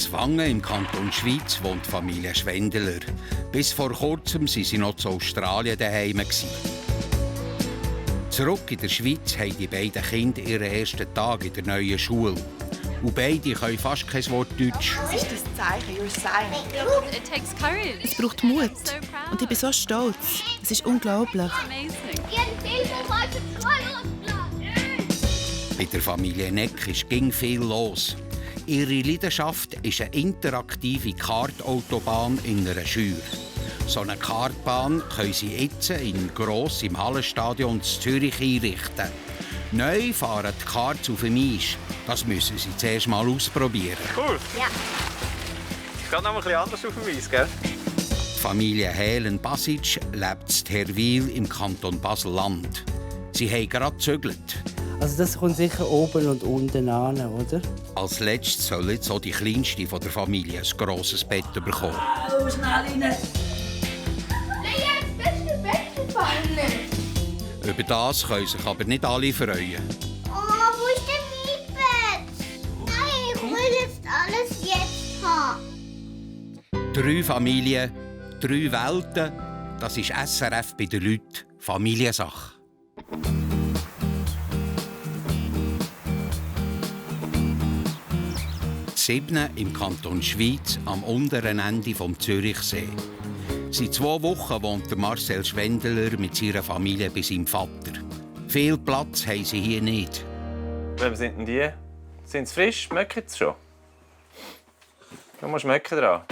Zwangen im Kanton Schweiz wohnt die Familie Schwendeler. Bis vor kurzem waren sie noch zu Australien daheim. Zurück in der Schweiz haben die beiden Kinder ihren ersten Tag in der neuen Schule. Und beide können fast kein Wort Deutsch. Was ist das Zeichen? Your sign. It takes courage. Es braucht Mut. Und ich bin so stolz. Es ist unglaublich. Bei der Familie Neck ging viel los. Ihre Leidenschaft ist eine interaktive Kartautobahn in einer Schür. So eine Kartbahn können sie jetzt gross im Hallenstadion in Zürich einrichten. Neu fahren die Karts auf dem Eis. Das müssen sie zuerst mal ausprobieren. Cool. Ja. Es geht noch ein bisschen anders auf dem Eis, gell? Die Familie Helen-Basic lebt in Terwil im Kanton Basel-Land. Sie haben gerade gezögert. Also das kommt sicher oben und unten an, oder? Als letztes soll jetzt auch die kleinste von der Familie ein grosses Bett bekommen. Oh, schnell rein. Nein, jetzt beste Bett gefallen. Über das können sich aber nicht alle freuen. Oh, wo ist denn mein Bett? Nein, ich will jetzt alles jetzt haben. 3 Familien, 3 Welten. Das ist SRF bei den Leuten. Familiensache. Sibne im Kanton Schweiz am unteren Ende vom Zürichsee. Seit 2 Wochen wohnt der Marcel Schwendeler mit seiner Familie bei seinem Vater. Viel Platz haben sie hier nicht. Wem sind denn die? Sind sie frisch? Schmecken sie schon? Du musst schmecken dran.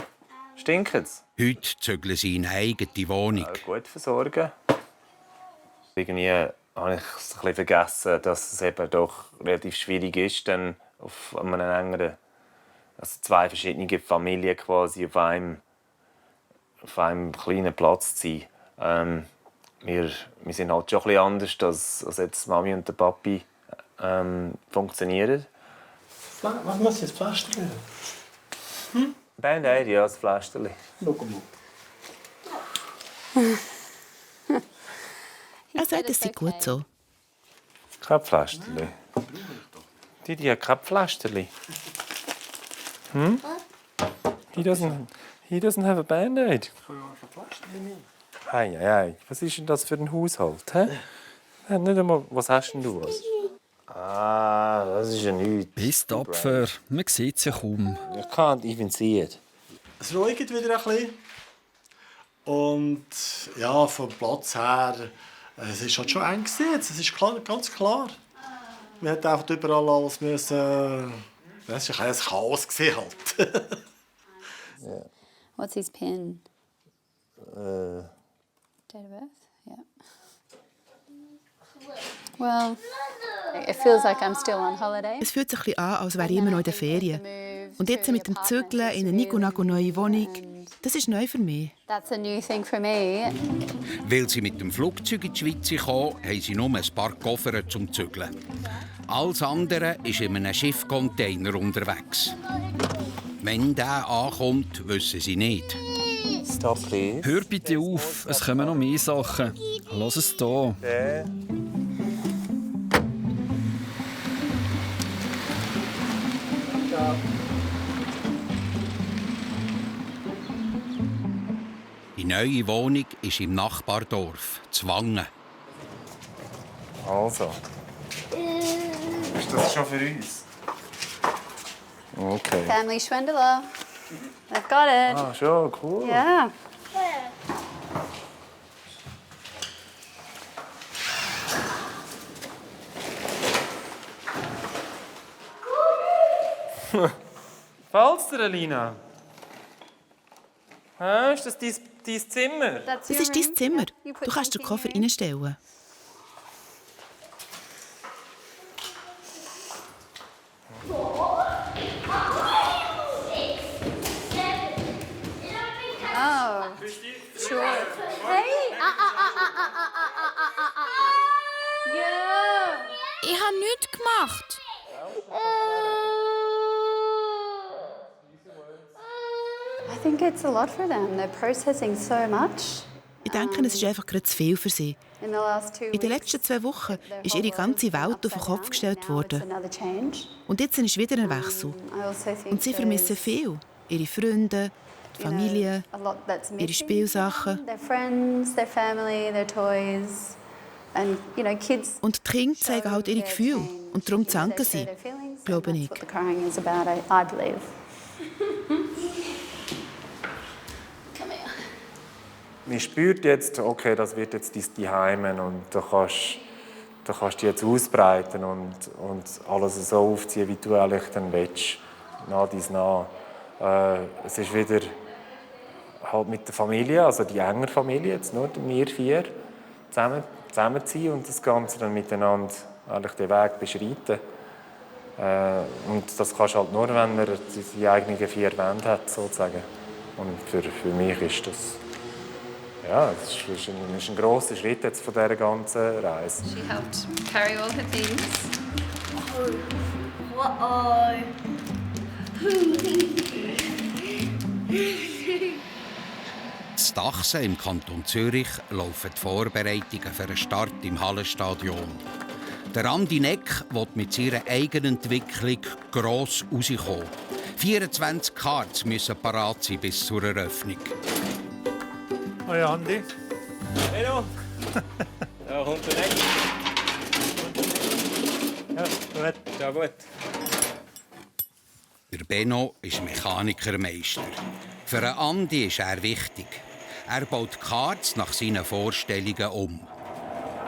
Stinken sie? Heute zügeln sie in eine eigene Wohnung. Ja, gut versorgen. Irgendwie habe ich es ein bisschen vergessen, dass es eben doch relativ schwierig ist, dann auf einem engeren, also 2 verschiedene Familien quasi auf einem kleinen Platz zu sein. Wir sind halt schon ein bisschen anders, als jetzt Mami und der Papi funktionieren. Was muss jetzt Pflaster? Band-Aid, ja, das Pflasterli. Schau mal. Er sagt, es sei gut so. Kein Pflasterli. Die hat kein Pflasterli. He doesn't have a Band-Aid. Hey, was ist denn das für ein Haushalt? Hä? Nicht einmal, was hast denn du? Ah, das ist ja nichts. Bis tapfer, man sieht es ja kaum. Ich can't even see it. Es ruhigt wieder ein bisschen. Und ja, vom Platz her, es ist halt schon eng gewesen. Es ist klar, ganz klar. Wir hätten einfach überall alles müssen. Das war ein Chaos gewesen halt. Yeah. What's his pin? Date of birth? Yeah. Well, it feels like I'm still on holiday. Es fühlt sich ein bisschen an, als wäre ich immer noch in den Ferien. Und jetzt mit dem Zügeln in eine Nico-Nago neue Wohnung, das ist neu für mich. That's a new thing for me. Weil sie mit dem Flugzeug in die Schweiz kamen, haben sie nur ein paar Koffer zum Zügeln. Alles andere ist in einem Schiffcontainer unterwegs. Wenn der ankommt, wissen sie nicht. Stop, please. Hör bitte auf, es kommen noch mehr Sachen. Lass es da. Okay. Die neue Wohnung ist im Nachbardorf, Zwangen. Also. Ist das schon für uns? Okay. Family Schwendeler. I've got it. Ah, schon, cool. Yeah. Fällt's dir, Alina? Ist das dein Zimmer? Das ist dein Zimmer. Du kannst den Koffer reinstellen. Oh, sure. Hey! Yeah. Ich habe nichts gemacht. I think it's a lot for them. They're processing so much. Ich denke, es ist einfach gerade zu viel für sie. In den letzten 2 Wochen ist ihre ganze Welt auf den Kopf gestellt worden. Und jetzt ist wieder ein Wechsel. Und sie vermissen viel. Ihre Freunde, die Familie, ihre Spielsachen. Und die Kinder zeigen halt ihre Gefühle. Und darum zanken sie, glaube ich. Man spürt jetzt, okay, das wird jetzt dein Zuhause und du kannst dich jetzt ausbreiten und alles so aufziehen, wie du eigentlich dann willst. Es ist wieder halt mit der Familie, also die enge Familie, jetzt nur wir 4, zusammenziehen und das Ganze dann miteinander eigentlich den Weg beschreiten. Und das kannst du halt nur, wenn man die eigenen 4 Wände hat, sozusagen. Und für mich ist das... Ja, es ist ein grosser Schritt jetzt von dieser ganzen Reise. She helped carry all her things. In Dachsen im Kanton Zürich laufen die Vorbereitungen für einen Start im Hallenstadion. Der Andi Neck will mit seiner Eigenentwicklung gross rauskommen. 24 Karts müssen parat sein bis zur Eröffnung. Hoi Andi. Hallo. Da kommt der Neck. Ja, gut. Ja, gut. Der Benno ist Mechanikermeister. Für einen Andi ist er wichtig. Er baut Karts nach seinen Vorstellungen um.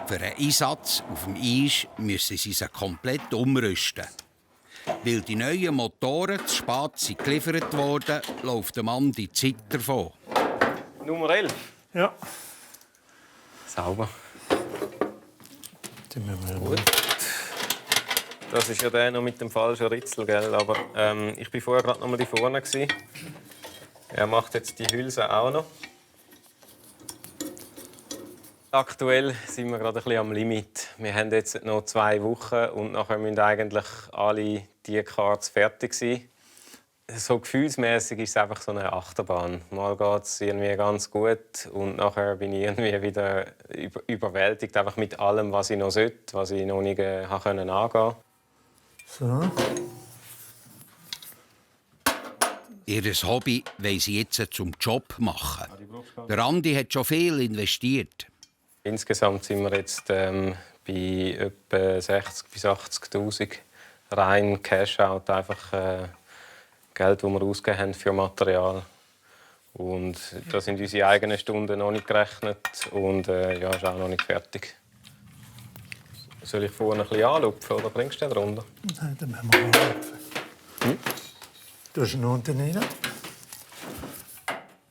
Für einen Einsatz auf dem Eis müssen sie sie komplett umrüsten. Weil die neuen Motoren zu spät geliefert wurden, läuft dem Andi die Zeit davon. Nummer 11. Ja. Sauber. Gut. Das ist ja der noch mit dem falschen Ritzel, gell? Aber ich war vorher gerade noch mal vorne. Er macht jetzt die Hülse auch noch. Aktuell sind wir gerade ein bisschen am Limit. Wir haben jetzt noch 2 Wochen und nachher müssen eigentlich alle die Karts fertig sein. So gefühlsmäßig ist es einfach so eine Achterbahn. Mal geht es irgendwie ganz gut und nachher bin ich irgendwie wieder überwältigt einfach mit allem, was ich noch sollte, was ich noch nicht angehen konnte. So. Ihr Hobby wollen sie jetzt zum Job machen. Der Andi hat schon viel investiert. Insgesamt sind wir jetzt bei etwa 60.000 bis 80.000 rein Cash-out, einfach Geld, das wir ausgegeben haben für Material. Und da sind unsere eigenen Stunden noch nicht gerechnet und ja, ist auch noch nicht fertig. Soll ich vorne ein bisschen anlupfen oder bringst du den runter? Nein, dann müssen wir anlupfen. Du hast ihn unten rein.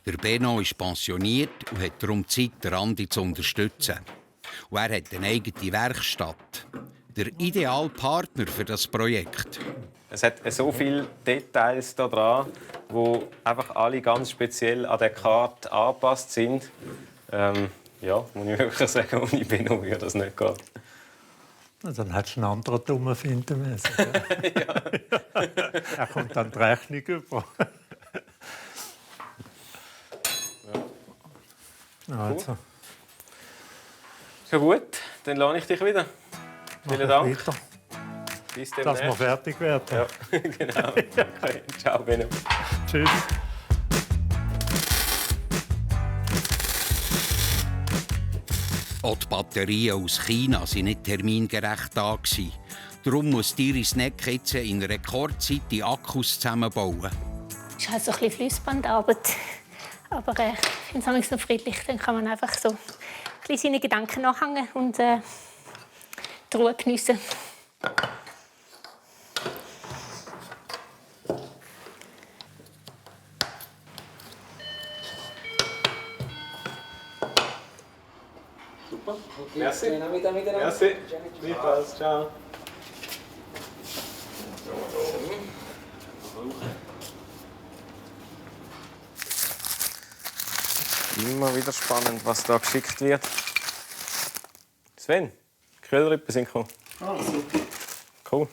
Der Benno ist pensioniert und hat darum Zeit, den Andi zu unterstützen. Und er hat eine eigene Werkstatt. Der ideale Partner für das Projekt. Es hat so viele Details daran, die einfach alle ganz speziell an der Karte angepasst sind. Ja, muss ich wirklich sagen, ohne Benno würde das nicht gehen. Dann hättest du einen anderen Dummen finden müssen. Ja. Er kommt dann die Rechnung über. Also. Ja gut, dann lade ich dich wieder. Vielen Dank. Weiter, Bis dass demnächst. wir fertig werden. Ja, genau. Okay. Ciao, Benno. Tschüss. Auch die Batterien aus China waren nicht termingerecht da. Darum muss Iris Neck jetzt in Rekordzeit die Akkus zusammenbauen. Es ist halt so ein bisschen Flussbandarbeit. Aber ich finde es noch friedlich. Dann kann man einfach so ein bisschen seine Gedanken nachhängen und die Ruhe geniessen. Super. Merci. Merci. Gleichfalls. Ciao. Immer wieder spannend, was da geschickt wird. Sven, die Kühlrippen sind gekommen. Ah, super. Cool.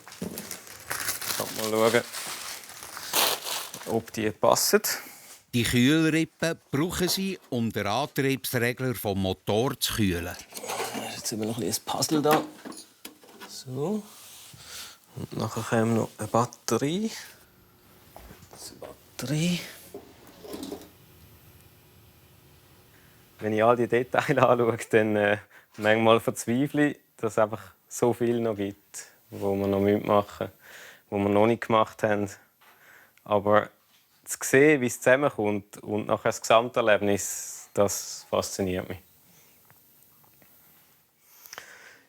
Mal schauen, ob die passen. Die Kühlrippen brauchen sie, um den Antriebsregler vom Motor zu kühlen. Jetzt haben wir noch ein Puzzle da. So. Und nachher kommt noch eine Batterie. Wenn ich all die Details anschaue, dann manchmal verzweifle ich, dass es einfach so viel noch gibt, wo wir noch machen müssen, wo wir noch nicht gemacht haben. Aber zu sehen, wie es zusammenkommt und nachher das Gesamterlebnis, das fasziniert mich.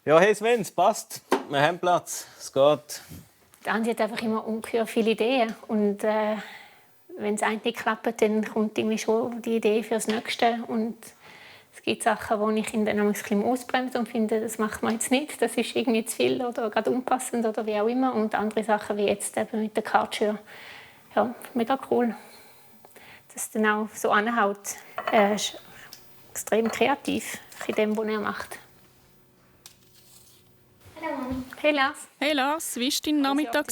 Ja, hey Sven, es passt. Wir haben Platz. Es geht. Andi hat einfach immer ungeheuer viele Ideen. Und wenn es eine nicht klappt, dann kommt irgendwie schon die Idee für das Nächste. Und es gibt Sachen, wo ich ihn dann ein bisschen ausbremse und finde, das macht man jetzt nicht. Das ist irgendwie zu viel oder gerade unpassend oder wie auch immer. Und andere Sachen, wie jetzt eben mit der Kartschür. Ja, mega cool. Dass es dann auch so anhaut. Er ist extrem kreativ in dem, was er macht. Hey Lars. Hey Lars, wie war dein Nachmittag?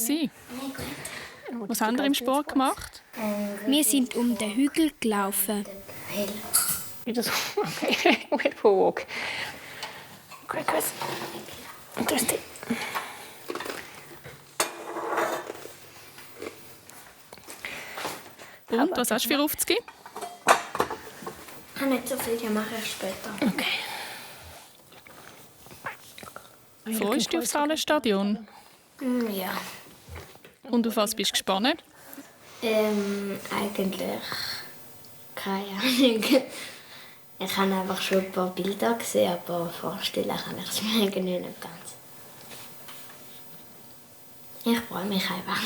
Was haben wir im Sport gemacht? Wir sind um den Hügel gelaufen. Wieder so, okay, gut Walk. Gut, gut. Und das Und, was hast du für Aufzüge? Nicht so viel, die mache ich später. Okay. Freust du dich aufs Hallenstadion? Ja. Und auf was bist du gespannt? Eigentlich keine Ahnung. Ich habe einfach schon ein paar Bilder gesehen, aber vorstellen kann ich es mir irgendwie nicht ganz. Ich freue mich einfach.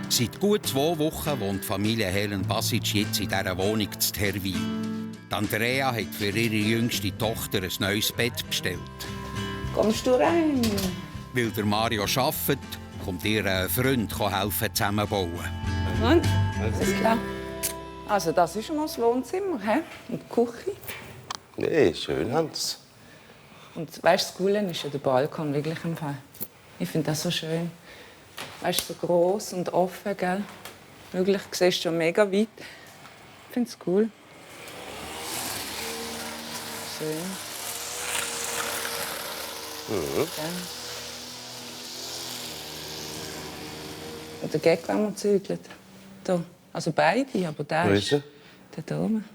Seit gut 2 Wochen wohnt die Familie Helen Basic jetzt in dieser Wohnung zu Terwin. Andrea hat für ihre jüngste Tochter ein neues Bett bestellt. Kommst du rein? Weil der Mario arbeitet, kommt ihr ein Freund helfen zusammenbauen. Und? Alles klar. Also das ist mal das Wohnzimmer, he? Und die Küche. Nee, schön Hans. Und weißt du, das Coole ist ja der Balkon, wirklich im Fall. Ich finde das so schön. Weißt du, so gross und offen, gell? Möglich siehst du schon mega weit. Ich finde es cool. Schön. Mhm. Und der Gag, wenn man zügelt. Da. Also beide, aber der Wo ist er? Der da oben.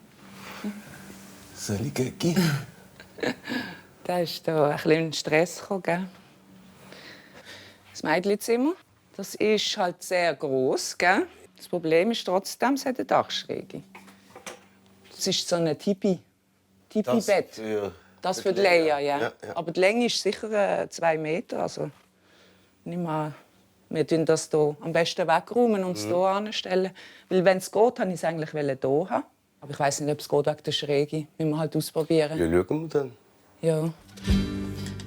Soll ich Gecki? Der ist da ein bisschen in Stress gekommen, gell? Das Mädchenzimmer, das ist halt sehr gross, gell? Das Problem ist trotzdem, es hat eine Dachschräge. Das ist so ein Tipi-Bett. Das für die Leia, ja. Aber die Länge ist sicher 2 Meter. Also, nicht mal. Wir tun das hier am besten wegräumen und es hier anstellen. Weil, wenn es geht, wollte ich es eigentlich hier haben. Aber ich weiss nicht, ob es geht wegen der Schräge. Müssen wir halt ausprobieren. Ja, schauen wir dann. Ja.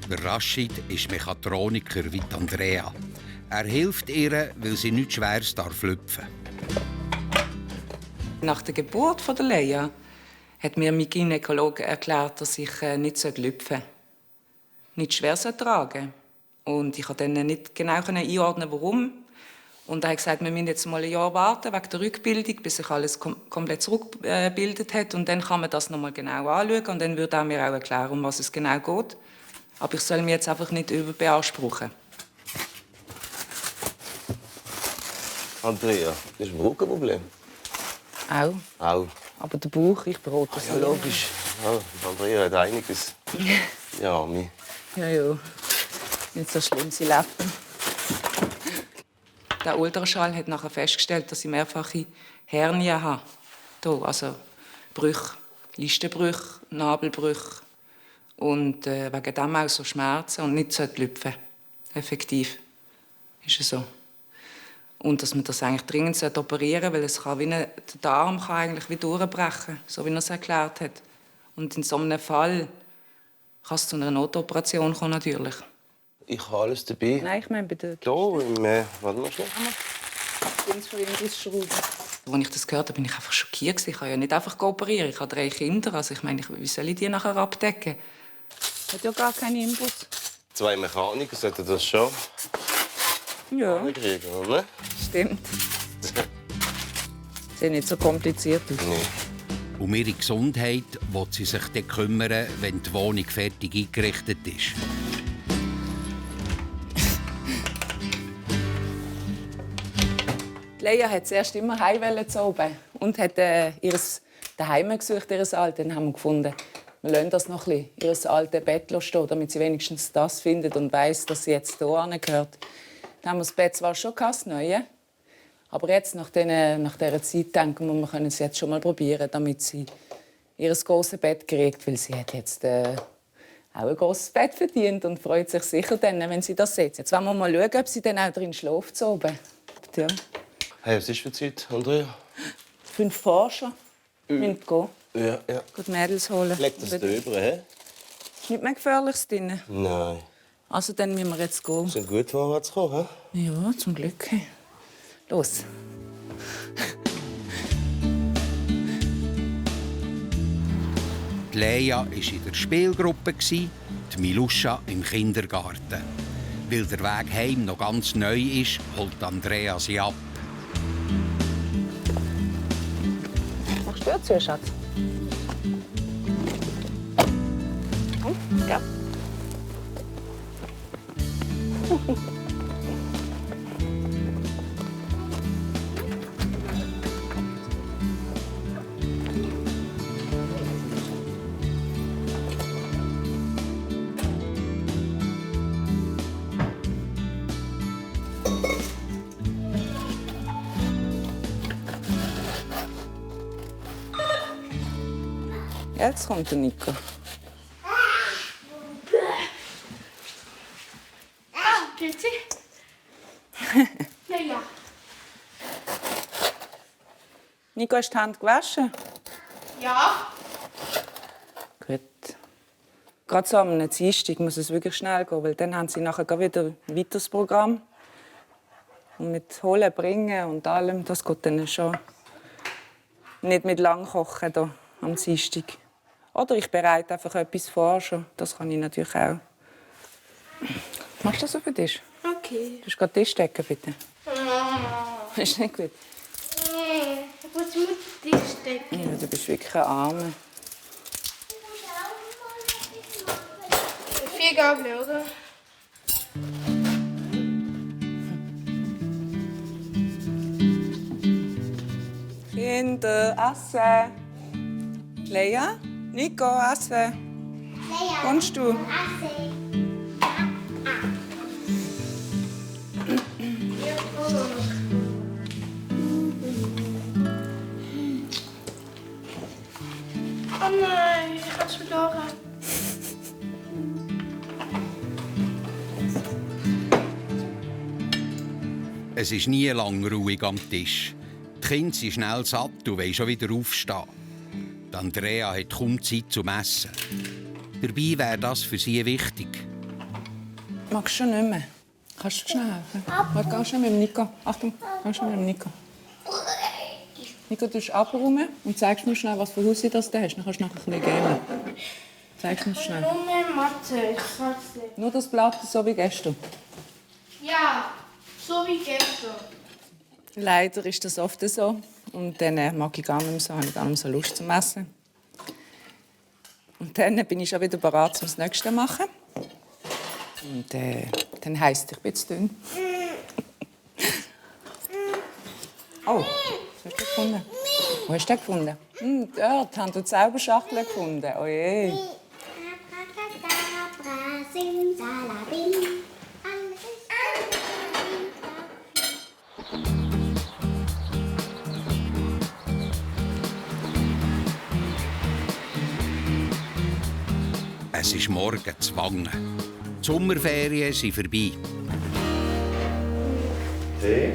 Der Rashid ist Mechatroniker wie die Andrea. Er hilft ihr, weil sie nichts Schweres lüpfen darf. Nach der Geburt von der Leia hat mir mein Gynäkologe erklärt, dass ich nicht lüpfen soll. Nicht schwer tragen. Und ich konnte dann nicht genau einordnen, warum. Und er hat gesagt, wir müssen jetzt mal ein Jahr warten wegen der Rückbildung, bis sich alles komplett zurückgebildet hat. Und dann kann man das noch mal genau anschauen. Und dann würde er mir auch erklären, um was es genau geht. Aber ich soll mich jetzt einfach nicht überbeanspruchen. Andrea, das ist ein Rückenproblem. Auch. Auch. Aber der Bauch, ich berote das ja, logisch. Ja, Andrea hat einiges. Ja, Arme. Ja. Nicht so schlimm, sie lebt. Der Ultraschall hat nachher festgestellt, dass ich mehrfache Hernien habe. Hier, also Brüche, Listenbrüche, Nabelbrüche. Und wegen dem auch so Schmerzen und nicht lüpfen. Effektiv. Ist es so. Und dass man das eigentlich dringend operieren sollte, weil es kann der Darm kann eigentlich wie durchbrechen, so wie er es erklärt hat. Und in so einem Fall kann es zu einer Notoperation kommen, natürlich. Ich habe alles dabei. Nein, ich meine bei der Hier, warte mal schnell. Als ich das gehört habe, bin ich einfach schockiert. Ich kann ja nicht einfach operieren. Ich habe 3 Kinder. Also ich meine, wie soll ich die nachher abdecken? Hat ja gar keinen Inbus. 2 Mechaniker sollten das schon kriegen, oder? Stimmt. Das ist nicht so kompliziert. Nee. Um ihre Gesundheit will sie sich dann kümmern, wenn die Wohnung fertig eingerichtet ist. Leia hat zuerst immer heim zu oben und hat ihr Daheim gesucht, ihr Alten. Dann haben wir gefunden, wir lassen das noch ein bisschen, ihr altes Bett stehen, damit sie wenigstens das findet und weiss, dass sie jetzt hier gehört. Dann haben wir das Bett zwar schon gehabt, neue, aber jetzt, nach dieser Zeit, denken wir können es jetzt schon mal probieren, damit sie ihr grosses Bett kriegt, weil sie hat jetzt auch ein grosses Bett verdient und freut sich sicher dann, wenn sie das sieht. Jetzt wollen wir mal schauen, ob sie dann auch drin schläft zu oben. Ja. Hey, was ist für Zeit, Andrea? 5 Forscher müssen gehen. Ja. Die Mädels holen. Leg das da rüber, hä? Ist nicht mehr Gefährliches drin. Nein. Also dann müssen wir jetzt gehen. Sind gut vorwärts gekommen, hä? Ja, zum Glück. Los. Die Lea war in der Spielgruppe, die Miluscha im Kindergarten. Weil der Weg heim noch ganz neu ist, holt Andrea sie ab. Machst du zu, Schatz? Ja. Jetzt kommt der Nico. Grüezi. Ja. Nico, hast du die Hände gewaschen? Ja. Gut. Gerade so am Dienstag muss es wirklich schnell gehen, weil dann haben sie nachher wieder ein weiteres Programm. Und mit Holen, Bringen und allem, das geht dann schon nicht mit Langkochen hier am Dienstag. Oder ich bereite einfach etwas vor schon. Das kann ich natürlich auch. Machst du das auf den Tisch? Okay. Du musst gerade den Tisch decken, bitte. Ist nicht gut? Nee, ich muss mit dem Tisch decken. Ja, du bist wirklich ein Arme. 4 Gabeln, oder? Kinder, essen. Leia? Nico, essen. Leia. Kommst du? Oh nein, ich habe es verloren. Es ist nie lang ruhig am Tisch. Die Kinder sind schnell satt und wollen schon wieder aufstehen. Die Andrea hat kaum Zeit zum Essen. Dabei wäre das für sie wichtig. Magst du schon nicht mehr? Kannst du schnell helfen? Warte, geh schnell mit dem Nico. Achtung, geh schnell mit dem Nico. Nico, du musst abräumen und zeigst mir schnell, was für Hausi das du hast. Dann kannst du nachher ein bisschen geben. Zeigst mir schnell. Nur mehr Mathe, ich sag's dir. Nur das Blatt, so wie gestern. Ja, so wie gestern. Leider ist das oft so. Und dann mag ich gar nicht mehr so, habe ich gar nicht mehr so Lust zum Essen. Und dann bin ich schon wieder bereit, um das Nächste zu machen. Und dann heisst es, ich bin zu dünn. Oh, was hast du gefunden? Wo hast du den gefunden? Dort haben wir die Zauberschachtel gefunden. Oh je. Es ist morgen zu Wangen. Die Sommerferien sind vorbei. Tee?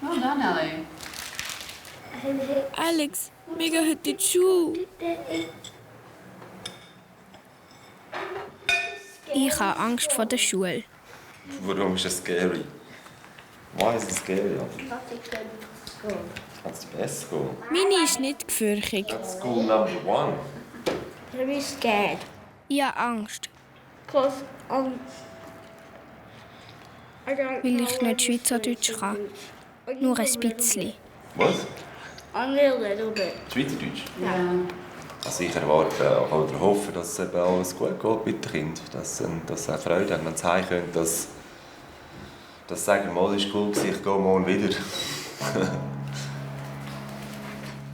Oh, dann, Ali. Alex, mega heute die Schuhe. Ich habe Angst vor der Schule. Warum ist es scary? Why is it scary? Kann es besser gehen? Meine ist nicht gefürchtet. That's school number 1. I'm scared. Ich habe Angst, Because weil ich nicht Schweizerdeutsch kann. Nur ein bisschen. Was? Only a little bit. Schweizerdeutsch? Ja. Also ich erwarte oder hoffe, dass es eben alles gut geht mit den Kindern. Dass sie auch Freude haben, wenn sie heim können. Dass sie sagen, mal, ist cool, ich gehe morgen wieder.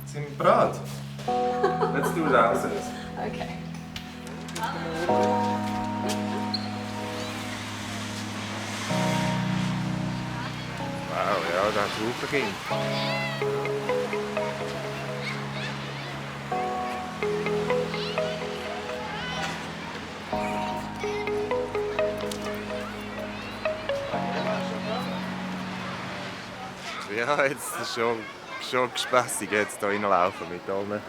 Sind wir bereit? Jetzt du raus. Okay. Wow, ja, das ist super Kind. Ja, jetzt ist schon gespässig, jetzt hier reinlaufen mit allen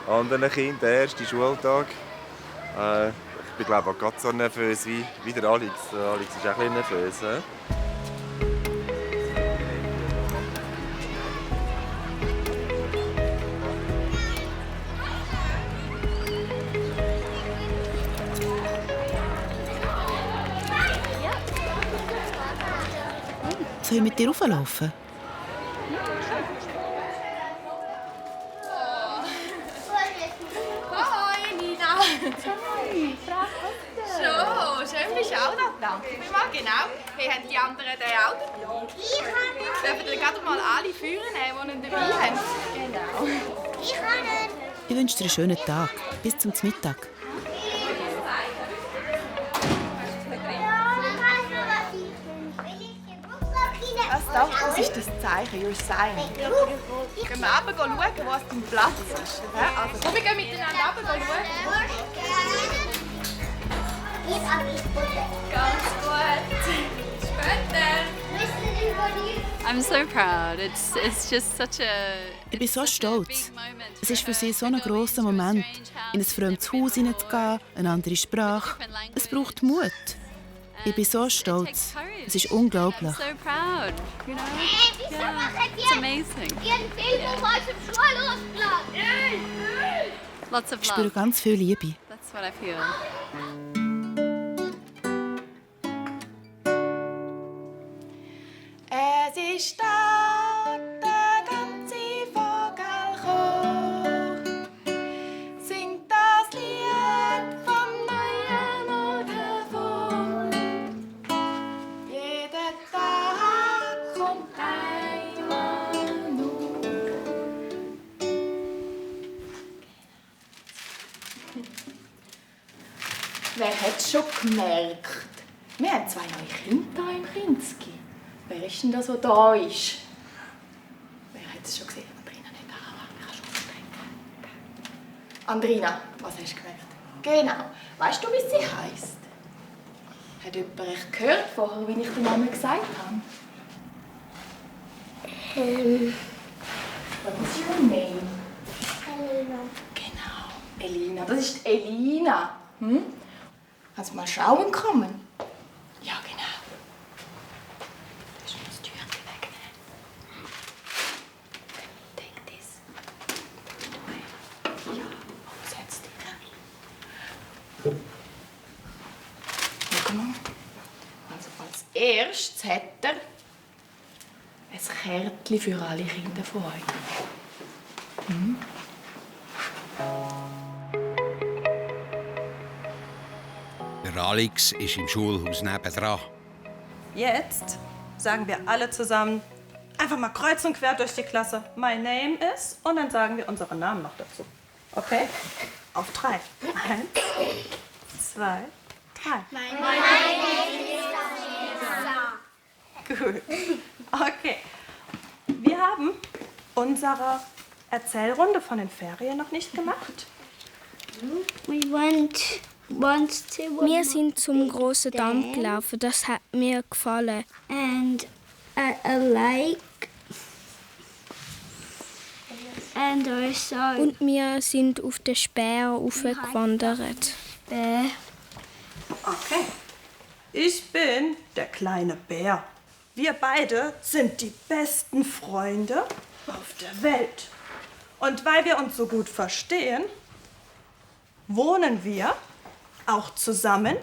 anderen Kindern. Der erste Schultag. Ich bin glaube ich auch gerade so nervös wie der Alex. Alex ist auch ein bisschen nervös. Soll ich mit dir rauflaufen? Hoi, Nina. Hoi, schon, schön bist du auch da. Danke vielmals, genau. Hey, haben die anderen den auch dabei? Ich habe ihn. Dürfen wir gerade mal alle führen, die ihn dabei haben? Genau. Ich habe ihn. Ich wünsche dir einen schönen Tag. Bis zum Mittag. Das ist das Zeichen, your sign. Gehen wir runter schauen, wo dein Platz ist. Also komm, wir gehen miteinander runter schauen. Ganz gut. Später. I'm so proud. It's just such a. Ich bin so stolz. Es ist für sie so ein grosser Moment, in ein fremdes Haus hineinzugehen, eine andere Sprache. Es braucht Mut. Ich bin so stolz. Es ist unglaublich. I'm so proud. You know? Yeah, it's amazing. Lots of Ich spüre love. ganz viel Liebe. That's what I feel. Es ist da, der ganze Vogelchor singt das Lied vom neuen Morgenfrüh. Jeden Tag kommt einmal nur. Wer hat es schon gemerkt? Wir haben 2 neue Kinder hier im Kinski. Wer ist denn da so da ist? Wer hat es schon gesehen? Andrina nicht da. Ich kann schon was denken. Andrina, was hast du gemerkt? Genau. Weißt du, wie sie heisst? Hat jemand recht gehört vorher, wie ich den Namen gesagt habe? What is your name? Elena. Genau, Elina. Das ist Elina. Kannst du mal schauen kommen? Ja, genau. Das ist das Türchen wegnehmen. Take this. Ja, setz dich rein. Schau mal. Also als erstes hat er ein Kärtchen für alle Kinder von euch. Der Alex ist im Schulhaus nebendran. Jetzt sagen wir alle zusammen, einfach mal kreuz und quer durch die Klasse, my name is, und dann sagen wir unseren Namen noch dazu. Okay? Auf 3. 1, 2, 3. Gut. Okay. Wir haben unsere Erzählrunde von den Ferien noch nicht gemacht. Wir sind zum großen Damm gelaufen. Das hat mir gefallen. And a lake. And also Und wir sind auf den Speer aufgewandert. Okay. Ich bin der kleine Bär. Wir beide sind die besten Freunde auf der Welt. Und weil wir uns so gut verstehen, wohnen wir auch zusammen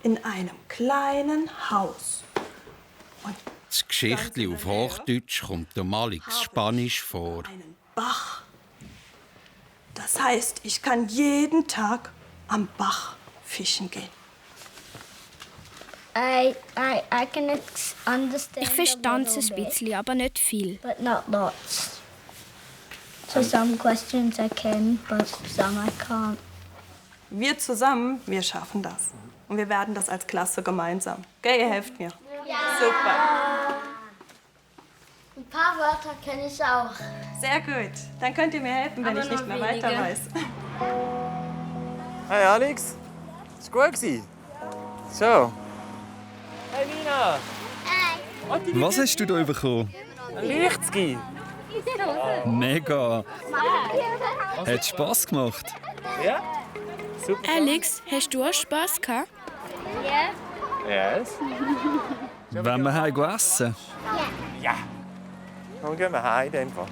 in einem kleinen Haus. Und das Geschichtli auf Hochdeutsch kommt der Malix Spanisch vor. Bach. Das heißt, ich kann jeden Tag am Bach fischen gehen. Ich verstand es ein bisschen, aber nicht viel. But not lots. So some questions I can, but some I can't. Wir zusammen, wir schaffen das. Und wir werden das als Klasse gemeinsam. Gell, ihr helft mir? Ja. Super. Ein paar Wörter kenne ich auch. Sehr gut. Dann könnt ihr mir helfen, wenn Aber ich nicht nur mehr weiter wenige. weiß. Hey Alex, ist gut gewesen? So. Hey Nina. Was hast du da bekommen? Ein Lichtski. Mega. Hat Spass gemacht? Ja? Super. Alex, hast du auch Spass gehabt? Ja. Yes. Wollen wir heim essen? Ja. Dann gehen wir heim in dem Fall.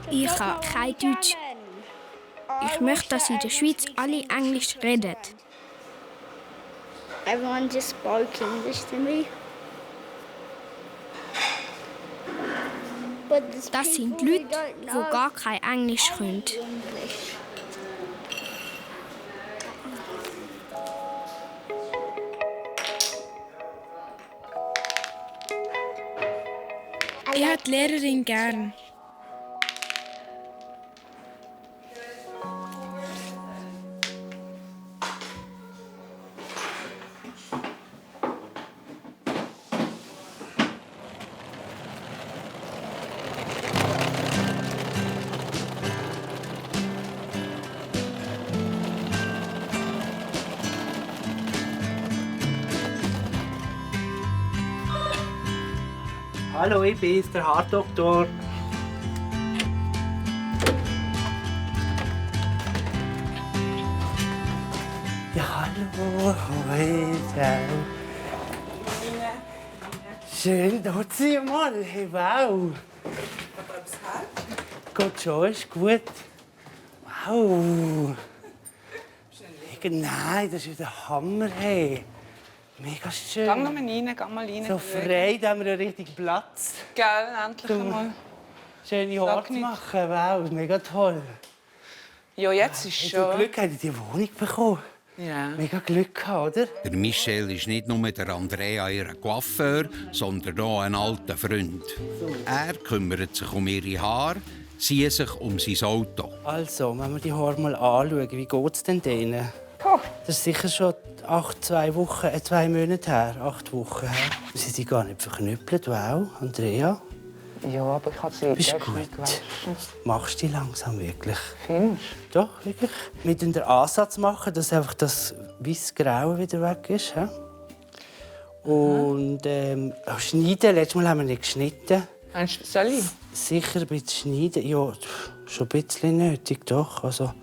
Ich kann kein Deutsch. Ich möchte, dass in der Schweiz alle Englisch reden. Everyone just spoke English to me. Das sind Leute, die gar kein Englisch können. Ich habe die Lehrerin gern. Hallo, ich bin's, der Haardoktor. Ja, hallo, heute. Schön, da sie mal. Hey, wow. Geht schon, ist gut. Wow. Nein, das ist der Hammer. Hey. Mega schön. Geh noch mal rein, geh mal rein. So frei, da haben wir einen richtigen Platz. Gell, endlich einmal. Schöne Haare zu machen, wow, mega toll. Ja, jetzt ist Hast schon... du Glück, hast du die Wohnung bekommen? Ja. Mega Glück gehabt, oder? Der Michel ist nicht nur der Andrea ihr Coiffeur, sondern auch ein alter Freund. Er kümmert sich um ihre Haare, sie sich um sein Auto. Also, wenn wir die Haare mal anschauen, wie geht es denn denen? Das ist sicher schon 2 Monate her. 8 Wochen her. Sie sind gar nicht verknüppelt. Wow, Andrea. Ja, aber ich habe sie Bist echt gut. nicht gewaschen. Machst du die langsam wirklich? Findest du? Doch, wirklich. Mit den Ansatz machen, dass einfach das weiße Graue wieder weg ist. He? Und schneiden. Letztes Mal haben wir nicht geschnitten. Soll ich? Sicher ein bisschen schneiden. Ja, schon ein bisschen nötig, doch. Also,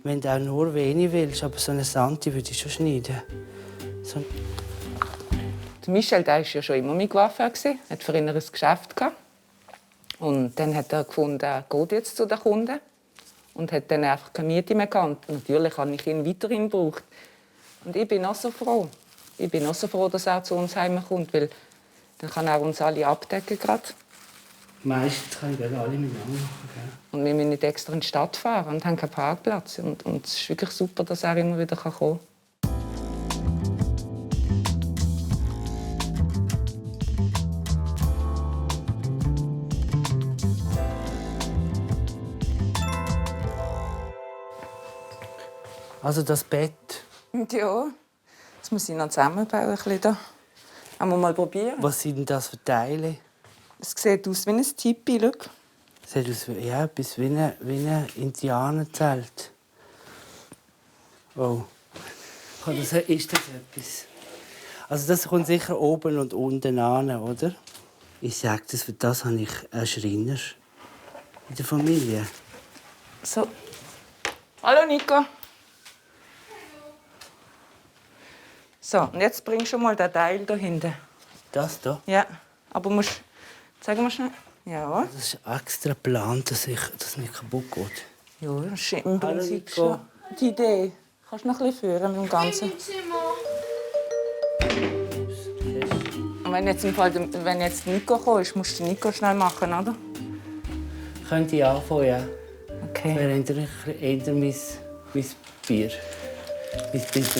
wenn du auch nur wenig willst, aber so eine Santi würde ich schon schneiden. So. Der Michel war ja schon immer mein Coiffeur. Er hatte für ihn ein Geschäft. Und dann hat er gefunden, er geht jetzt zu den Kunden. Und hat dann einfach keine Miete mehr gehabt. Natürlich habe ich ihn weiterhin gebraucht. Und ich bin auch so froh. Ich bin auch so froh, dass er zu uns heimkommt, weil dann kann er uns alle abdecken gerade. Meistens können wir alle miteinander machen. Gell? Und wir müssen nicht extra in die Stadt fahren und haben keinen Parkplatz. Und es ist wirklich super, dass er immer wieder kommen kann. Also das Bett. Ja, das muss ich noch zusammenbauen. Ein bisschen da. Wollen wir mal probieren? Was sind denn das für Teile? Es sieht aus wie ein Tipi. Schau. Sieht aus wie, ja, etwas wie ein Indianerzelt. Oh. Ist das etwas? Also das kommt sicher oben und unten an, oder? Ich sage das, für das habe ich einen Schreiner in der Familie. So. Hallo Nico. So, und jetzt bringst du mal den Teil da hinten. Das da? Ja, aber musst... Zeig mal schnell. Ja. Das ist extra geplant, dass es nicht kaputt geht. Ja, das ist im Prinzip schon die Idee. Kannst du noch ein bisschen führen mit dem Ganzen. Und wenn jetzt, wenn jetzt Nico kommt, musst du Nico schnell machen, oder? Könnte ich anfangen, ja. Okay. Wäre eher mein Bier. Mein Bier.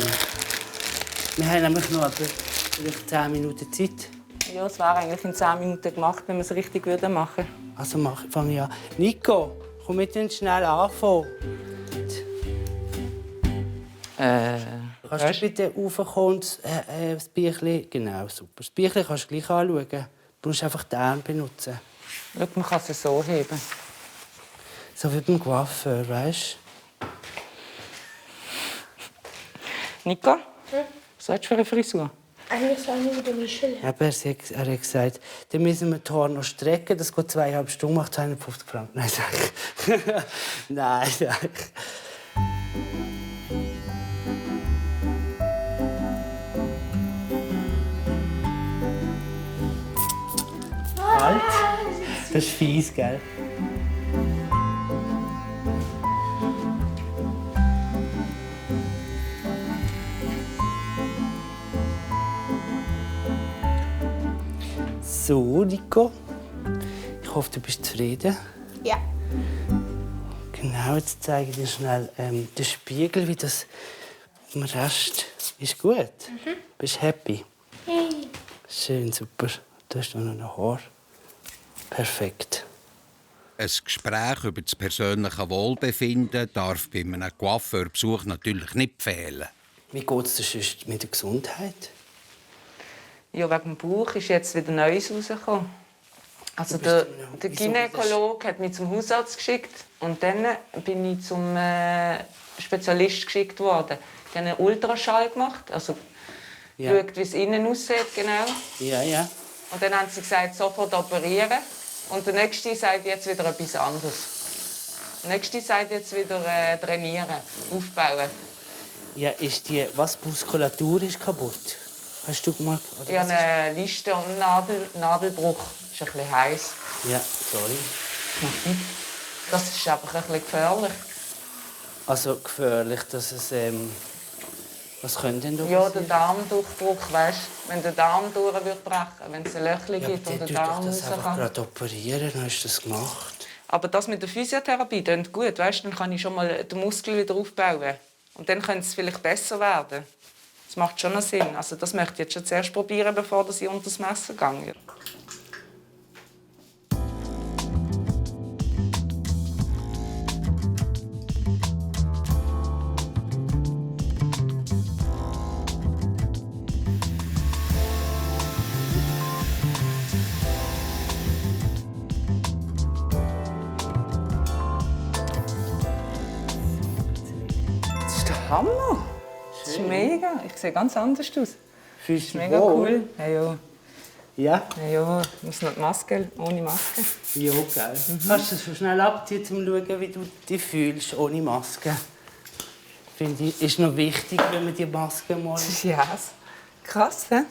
Wir haben nämlich noch vielleicht 10 Minuten Zeit. Ja, es wäre eigentlich in 10 Minuten gemacht, wenn wir es richtig machen würden. Also fange ich an. Nico, komm mit uns schnell anfangen. Kannst du bitte raufkommen und das Bierchen... Genau, super. Das Bierchen kannst du gleich anschauen. Du musst einfach den Arm benutzen. Schau, man kann es so heben. So wie beim Coiffeur, weißt du? Nico, was hast du für eine Frisur? Eigentlich soll ich mit dem Schild. Aber er hat gesagt, dann müssen wir die Haare noch strecken. Das geht 2,5 Stunden, macht 250 Franken. Nein, sag ich. Nein, sag ich. Halt. Das ist fies, gell? So, Nico. Ich hoffe, du bist zufrieden. Ja. Genau, jetzt zeige ich dir schnell den Spiegel, wie das im Rest ist gut. Bist du happy? Hey. Schön, super. Du hast noch ein Haar. Perfekt. Ein Gespräch über das persönliche Wohlbefinden darf bei einem Coiffeurbesuch natürlich nicht fehlen. Wie geht es dir sonst mit der Gesundheit? Ja, wegen dem Bauch ist jetzt wieder Neues rausgekommen. Also der Gynäkologe hat mich zum Hausarzt geschickt und dann bin ich zum Spezialist geschickt worden. Die haben einen Ultraschall gemacht, also geschaut, wie es innen aussieht, genau. Ja, ja. Und dann haben sie gesagt, sofort operieren. Und der nächste sagt jetzt wieder etwas anderes. Der nächste sagt jetzt wieder trainieren, aufbauen. Ja, ist die Muskulatur ist kaputt? Hast du gemacht? Ich habe eine Liste und Nadelbruch. Das ist ein bisschen heiß. Ja, sorry. Das ist einfach ein bisschen gefährlich. Also gefährlich, dass es... was könnte denn da passieren? Ja, der Darmdurchbruch, weißt du? Wenn der Darm durch wird brechen, wenn es ein Löchchen gibt und der Darm raus kann. Aber gerade operieren, dann hast du das gemacht. Aber das mit der Physiotherapie klingt gut, weißt du? Dann kann ich schon mal den Muskel wieder aufbauen. Und dann könnte es vielleicht besser werden. Das macht schon Sinn. Also das möchte ich jetzt schon zuerst probieren, bevor ich unter das Messer gehe. Das ist der Hammer! Das ist mega. Ich sehe ganz anders aus. Fühlst du dich mega wohl? cool. Ja, ja. Ja? Ja, ich muss noch die Maske, ohne Maske. Ja, gell. Kannst du das schon schnell abziehen, um zu schauen, wie du dich fühlst ohne Maske? Finde ich, ist noch wichtig, wenn man die Maske mal... Ja, krass, hä?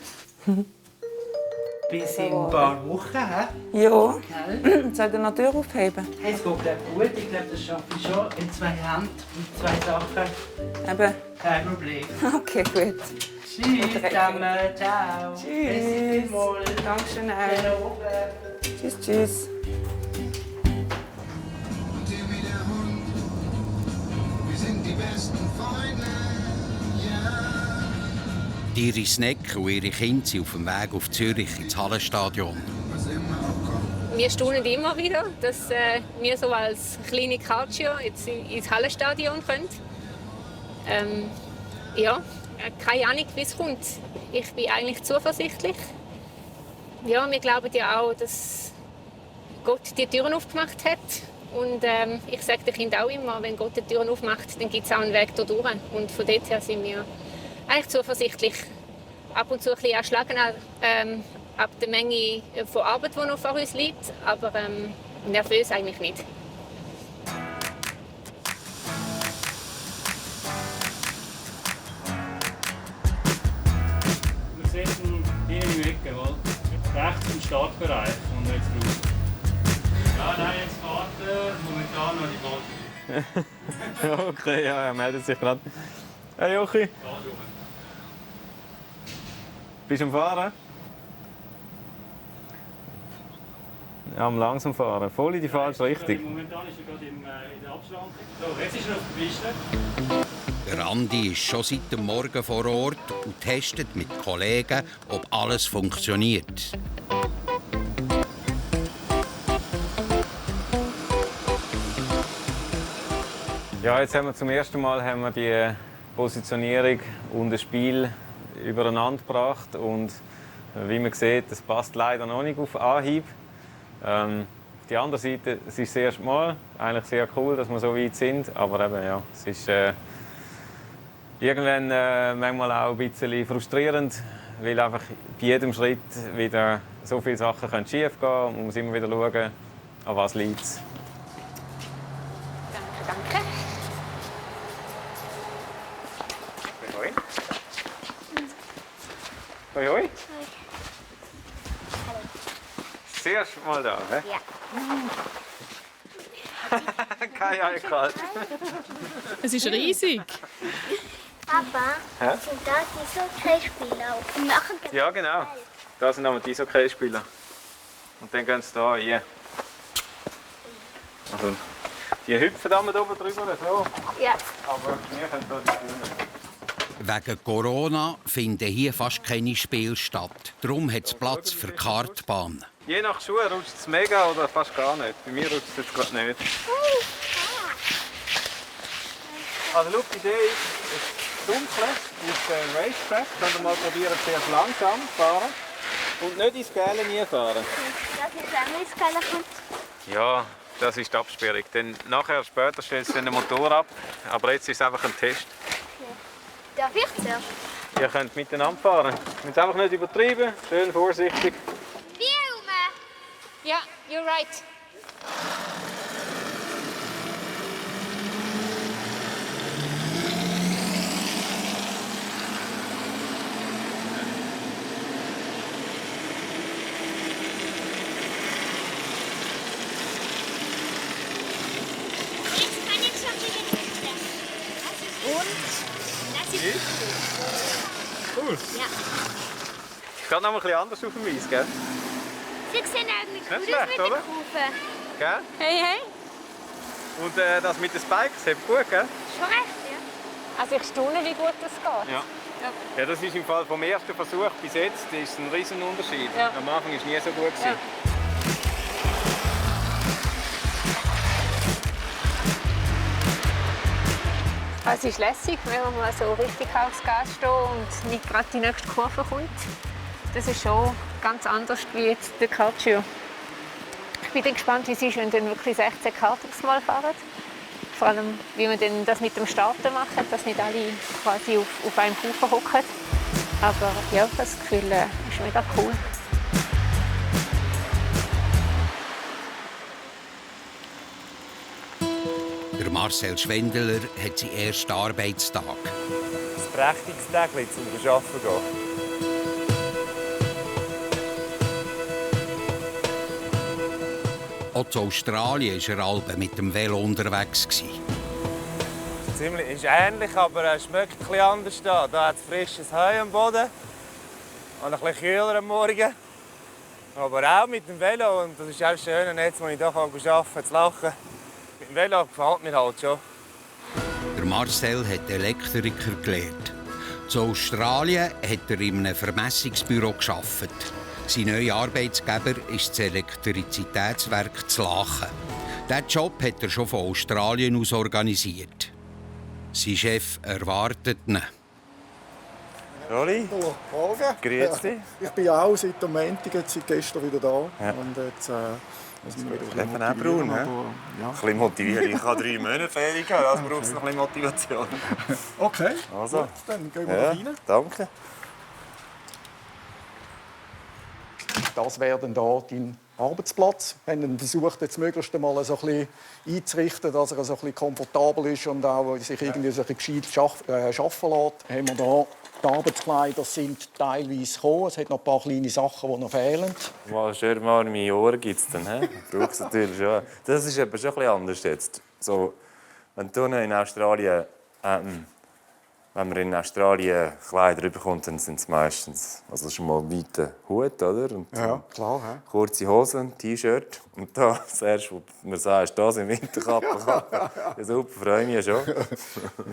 Bis in ein paar Wochen, hä? Ja. Gell? Soll ich noch die Tür aufheben? Hey, es geht gut. Ich glaube, das schaffe ich schon in 2 Händen mit 2 Sachen. Eben. Kein Problem. Okay, gut. Tschüss zusammen. Ciao. Tschüss. Dankeschön. Tschüss, tschüss. Wir sind die besten Freunde, Die Iris Neck und ihre Kinder sind auf dem Weg auf Zürich ins Hallenstadion. Wir staunen immer wieder, dass wir so als kleine Calcio jetzt ins Hallenstadion können. Ja, keine Ahnung, wie es kommt. Ich bin eigentlich zuversichtlich. Ja, wir glauben ja auch, dass Gott die Türen aufgemacht hat. Und ich sage den Kindern auch immer, wenn Gott die Türen aufmacht, dann gibt es auch einen Weg da durch. Und von dort her sind wir eigentlich zuversichtlich, ab und zu ein bisschen erschlagen ab der Menge von Arbeit, die noch vor uns liegt, aber nervös eigentlich nicht. Wir sitzen hier im Ecke, rechts im Startbereich und jetzt raus. Ja, nein, jetzt warten, momentan noch die Fahrt. Ja, okay, ja, er meldet sich gerade. Hey Jochi. Bist du am Fahren? Ja, am langsam fahren. Voll in die falsche Richtung. Momentan ist er gerade in der Abschrankung. So, jetzt ist er auf der Piste. Der Andi ist schon seit dem Morgen vor Ort und testet mit Kollegen, ob alles funktioniert. Ja, jetzt haben wir zum ersten Mal die Positionierung und das Spiel übereinander gebracht. Und wie man sieht, das passt leider noch nicht auf Anhieb. Auf der anderen Seite, es ist das erste Mal eigentlich sehr cool, dass wir so weit sind. Aber eben, ja, es ist irgendwann manchmal auch ein bisschen frustrierend, weil einfach bei jedem Schritt wieder so viele Sachen schief gehen können. Man muss immer wieder schauen, an was liegt es. Danke. Hoi. Hoi, hoi. Das erste Mal da, hä? Ja. Kein Eichalt. Es ist riesig. Papa, Hä? sind da die Eishockeyspieler und machen Ja, genau. Da sind die Eishockeyspieler. Und dann gehen sie hier rein. Also, die hüpfen da oben drüber, so. Ja. Aber wir können hier nicht spielen. Wegen Corona finden hier fast keine Spiele statt. Darum hat es Platz für die Kartbahn. Je nach Schuhe rutscht es mega oder fast gar nicht. Bei mir rutscht es jetzt gerade nicht. Also, schau, die Idee ist dunkel, ist ein Racetrack. Könnt ihr mal probieren, zuerst langsam fahren und nicht ins Gäle nie fahren. Das ist ein Missgäle. Ja, das ist die Absperrung. Dann nachher, später stellst du den Motor ab. Aber jetzt ist es einfach ein Test. Darf ich zuerst? Ihr könnt miteinander fahren. Ihr müsst einfach nicht übertreiben, schön vorsichtig. Ja, you're right. Cool. Ja. Es geht noch ein bisschen anders auf dem Eis, gell? Sie sehen eigentlich Nicht gut aus schlecht, mit der oder? Kurve. Gell? Hey, hey. Und das mit den Spikes, hat gut, gell? Schon recht, ja. Also ich staune, wie gut das geht. Ja. Ja, das ist im Fall vom ersten Versuch bis jetzt ist ein riesen Unterschied. Ja. Am Anfang war es nie so gut. Ja. Es ist lässig, wenn man mal so richtig aufs Gas steht und nicht gerade die nächste Kurve kommt. Das ist schon ganz anders wie jetzt der Kartschür. Ich bin dann gespannt, wie es ist, wenn dann wirklich 16 Kartings mal fahren. Vor allem, wie man denn das mit dem Starten macht, dass nicht alle quasi auf einem Haufen hocken. Aber ja, das Gefühl ist mega cool. Der Marcel Schwendeler hat seinen ersten Arbeitstag. Ein prächtiges Tag, zum Arbeiten gehen. Auch in Australien war er halb mit dem Velo unterwegs. Ziemlich ist ähnlich, aber es schmeckt etwas anders da. Da hat es frisches Heu am Boden und ein bisschen kühler am Morgen. Aber auch mit dem Velo und das ist auch schön, jetzt, wo ich hier arbeiten kann, zu lachen. Mit dem Velo gefällt mir halt schon. Der Marcel hat Elektriker gelernt. In Australien hat er in einem Vermessungsbüro gearbeitet. Sein neuer Arbeitsgeber ist das Elektrizitätswerk zu Lachen. Diesen Job hat er schon von Australien aus organisiert. Sein Chef erwartet ihn. Rolli, grüezi dich. Ich bin ja auch seit dem Montag, seit gestern wieder da. Ja. Und jetzt sind wir wieder Leben auch braun, ja. Ein bisschen motivieren. Ich habe 3 Monate Ferien, also braucht es noch ein bisschen Motivation. Okay, Also, gut, dann gehen wir ja, rein. danke. das wäre dann da dein Arbeitsplatz. Wir haben versucht, jetzt möglichst einmal so ein bisschen einzurichten, dass er so ein bisschen komfortabel ist und auch sich irgendwie so ein bisschen gescheit arbeiten lässt. Haben wir hier die Arbeitskleider sind teilweise gekommen. Es hat noch ein paar kleine Sachen, die noch fehlen. Mal schön warme Ohren gibt es dann. Brauchst du natürlich schon. Das ist aber schon ein bisschen anders jetzt. So, wenn du in Australien, wenn man in Australien Kleider bekommt, dann sind es meistens schon mal weite Hut, oder? Und ja, klar. Ja. Kurze Hosen, T-Shirt. Und da, das Erste, was man sagt, das in Winterkappe. Ja, super, freue mich schon.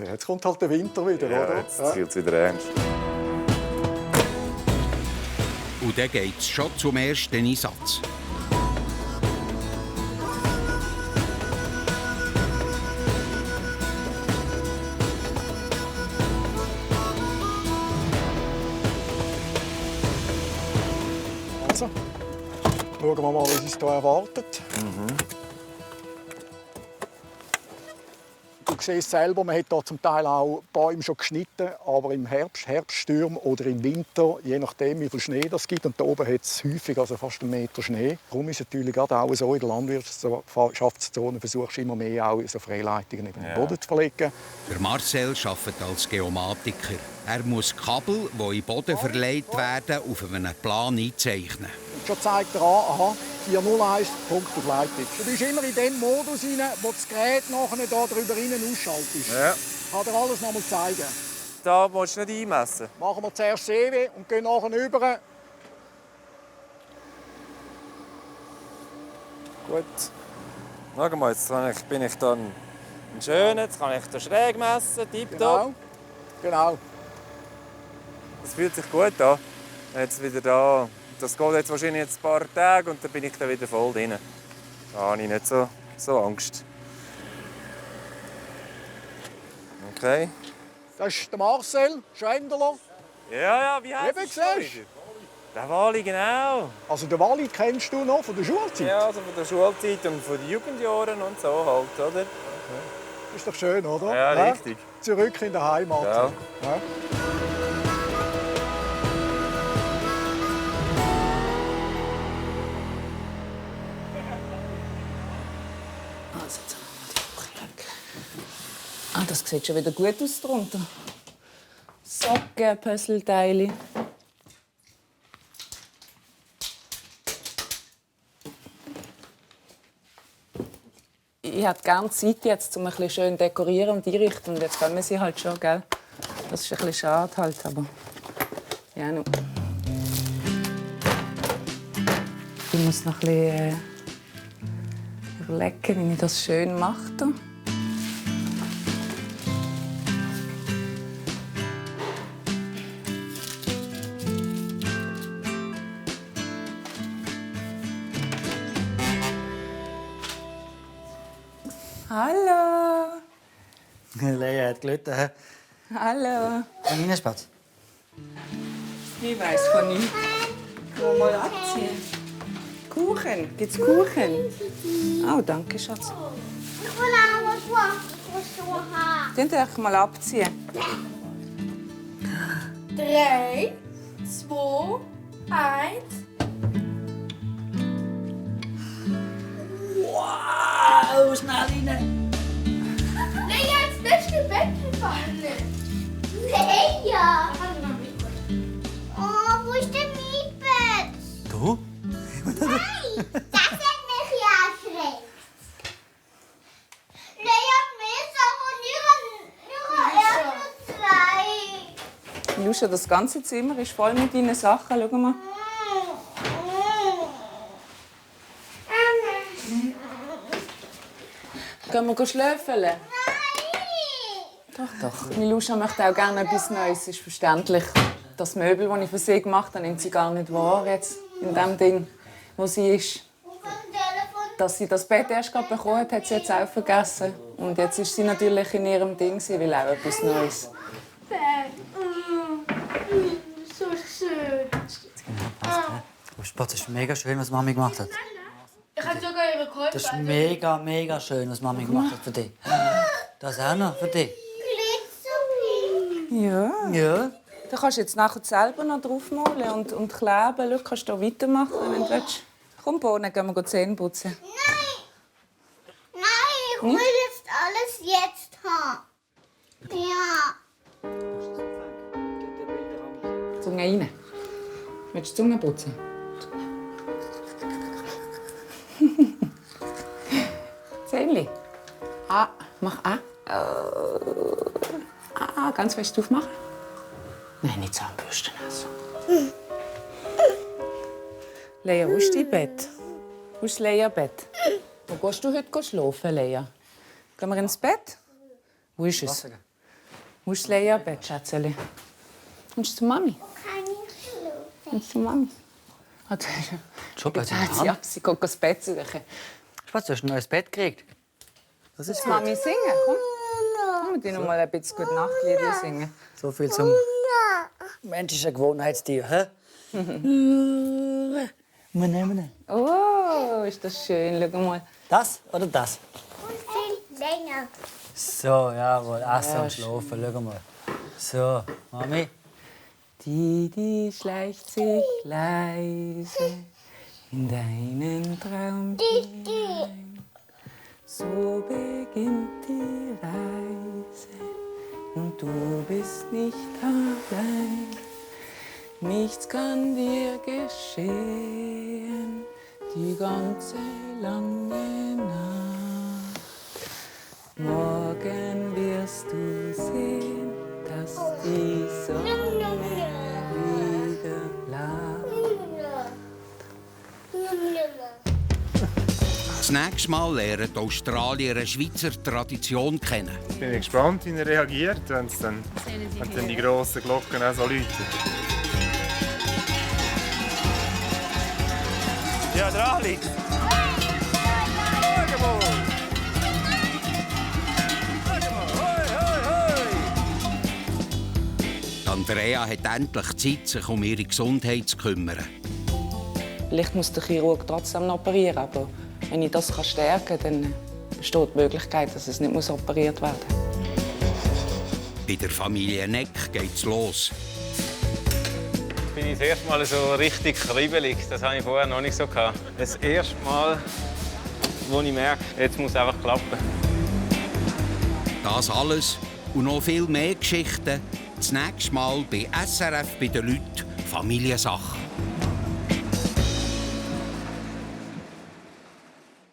Ja, jetzt kommt halt der Winter wieder, ja, oder? Jetzt wird es wieder ernst. Und dann geht es schon zum ersten Einsatz. Also, schauen wir mal, was uns hier erwartet. Du siehst selber, man hat hier zum Teil auch Bäume schon geschnitten, aber im Herbststurm oder im Winter, je nachdem, wie viel Schnee das gibt. Und da oben hat es häufig fast 1 Meter Schnee. Darum ist es natürlich gerade auch so, in der Landwirtschaftszone versuchst du immer mehr auch so Freileitungen in den Boden zu verlegen. Der Marcel arbeitet als Geomatiker. Er muss Kabel, die in den Boden verlegt werden, auf einem Plan einzeichnen. Schon zeigt er an, aha, 401, Punkt auf Leitung. Du bist immer in dem Modus rein, wo das Gerät nachher da drüber ausschaltet. Ja. Kann dir alles noch mal zeigen. Da musst du nicht einmessen. Machen wir zuerst CW und gehen nachher rüber. Gut. Schau mal, jetzt bin ich dann ein schöner, jetzt kann ich da schräg messen, tipptopp. Genau. Das fühlt sich gut an. Jetzt wieder da. Das geht jetzt wahrscheinlich ein paar Tage und dann bin ich dann wieder voll drin. Da habe ich nicht so Angst. Okay. Das ist der Marcel Schwenderler. Ja, wie heißt er? Der Wali, genau. Also den Wali kennst du noch von der Schulzeit? Ja, also von der Schulzeit und von den Jugendjahren und so halt, oder? Ist doch schön, oder? Ja, richtig. Zurück in der Heimat. Ja. Ja. Das sieht schon wieder gut aus drunter. Socken, Puzzleteile. Ich hätte gerne Zeit jetzt, um ein bisschen schön dekorieren und einrichten. Und jetzt können wir sie halt schon, gell? Das ist ein bisschen schade halt, aber ja, no. Ich muss noch ein bisschen überlegen, wie ich das schön mache. Hallo. Lea hat gelitten. Hallo. Ein Spatz. Ich weiß von nichts. Komm mal abziehen. Kuchen. Gibt's Kuchen? Oh, danke, Schatz. Den darf ich mal abziehen. 3, 2, 1. Wow, schnell rein. Lea, jetzt nicht im Bett gefallen. Lea! Oh, wo ist der Mietbett? Du? Nein, das hat mich ja erschreckt. Lea hat mehr Sachen und ihre erst nur 2. Juscha, das ganze Zimmer ist voll mit deinen Sachen. Schau mal. Gehen wir schlöfeln? Nein! Doch. Miluscha möchte auch gerne etwas Neues, ist verständlich. Das Möbel, das ich für sie gemacht habe, nimmt sie gar nicht wahr, jetzt in dem Ding, wo sie ist. Dass sie das Bett erst gerade bekommen hat, hat sie jetzt auch vergessen. Und jetzt ist sie natürlich in ihrem Ding, sie will auch etwas Neues. So schön. Das ist mega schön, was Mami gemacht hat. Ich habe sogar ihre Käufe. Das ist mega, mega schön, was Mami gemacht hat für dich. Das auch noch für dich. Glitzerpink. Ja. Ja. Da kannst du jetzt nachher selber noch draufmalen und kleben. Schau, kannst du hier weitermachen, wenn du willst. Komm, Bohnen, gehen wir Zähne putzen. Nein, ich will jetzt alles jetzt haben. Ja. Zunge rein. Willst du die Zunge putzen? Zähnchen. Ah, mach an. Ganz fest aufmachen. Nein, nicht Zahnbürsten. Also. Lea, wo ist dein Bett? Wo ist Leas Bett? Wo gehst du heute schlafen, Lea? Gehen wir ins Bett? Wo ist es? Wo ist Leas Bett, Schätzeli? Kommst du zu Mami? Kann ich schlafen? Kommst du zu Mami? Schon bei Ja, sie geht das Bett suchen. Spaß, du hast ein neues Bett gekriegt. Das ist gut. Mami singen, komm. Komm mit dir noch mal ein bisschen gute Nachtlieder singen. So viel zum menschlichen Gewohnheitstier, hä? Oh, ist das schön. Schau mal. Das oder das? Viel länger. So, jawohl. Essen und schlafen. Schau mal. So, Mami. Die schleicht sich leise in deinen Traum hinein. So beginnt die Reise und du bist nicht allein. Nichts kann dir geschehen, die ganze lange Nacht. Morgen wirst du sehen, dass die Sonne wieder lacht. Das nächste Mal lernen die Australier eine Schweizer Tradition kennen. Ich bin gespannt, wie er reagiert, wenn dann die grossen Glocken auch so läuten. Ja, Drali! Andrea hat endlich Zeit, sich um ihre Gesundheit zu kümmern. Vielleicht muss der Chirurg trotzdem noch operieren, aber wenn ich das stärken kann, dann besteht die Möglichkeit, dass es nicht operiert werden muss. Bei der Familie Neck geht's los. Jetzt bin ich das erste Mal so richtig kribbelig. Das hatte ich vorher noch nicht so. Das erste Mal, wo ich merke, jetzt muss es einfach klappen. Das alles und noch viel mehr Geschichten das nächste Mal bei SRF bei den Leuten Familiensache.